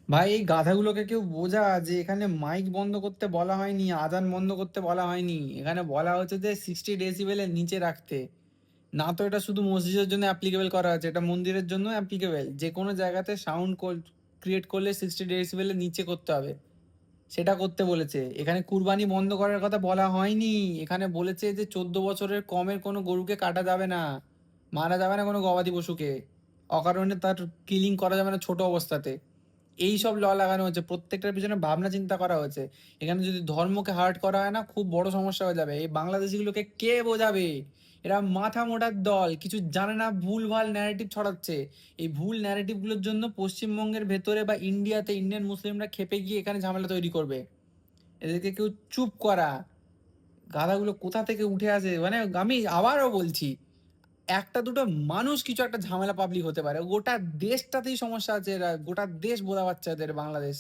ভাই এই গাধাগুলোকে কেউ বোঝা যে এখানে মাইক বন্ধ করতে বলা হয়নি, আজান বন্ধ করতে বলা হয়নি। এখানে বলা হচ্ছে যে 60 ডেসিবেলের নিচে রাখতে। না তো এটা শুধু মসজিদের জন্য অ্যাপ্লিকেবল করা আছে, এটা মন্দিরের জন্য অ্যাপ্লিকেবল। যে কোনো জায়গাতে সাউন্ড ক্রিয়েট করলে 60 ডেসিবেলের নিচে করতে হবে, সেটা করতে বলেছে। এখানে কুরবানি বন্ধ করার কথা বলা হয়নি। এখানে বলেছে যে 14 বছরের কমের কোনো গরুকে কাটা যাবে না, মারা যাবে না কোনো গবাদি পশুকে, অকারণে তার কিলিং করা যাবে না ছোট অবস্থাতে। এই সব ল লাগানো হচ্ছে, প্রত্যেকটার পিছনে ভাবনা চিন্তা করা হয়েছে। এখানে যদি ধর্মকে হার্ট করা হয় না, খুব বড় সমস্যা হয়ে যাবে। এই বাংলাদেশিগুলোকে কে বোঝাবে? এরা মাথা মোটার দল, কিছু জানে না, ভুল ভাল ন্যারেটিভ ছড়াচ্ছে। এই ভুল ন্যারেটিভ গুলোর জন্য পশ্চিমবঙ্গের ভেতরে বা ইন্ডিয়াতে ইন্ডিয়ান মুসলিমরা খেপে গিয়ে এখানে ঝামেলা তৈরি করবে। এদেরকে কেউ চুপ করা। গাধাগুলো কোথা থেকে উঠে আসে, মানে আমি আবারও বলছি, একটা দুটো মানুষ কিছু একটা ঝামেলা পাবলিক হতে পারে, গোটা দেশটাতেই সমস্যা আছে। এরা গোটা দেশ বোঝা পাচ্ছে এদের বাংলাদেশ।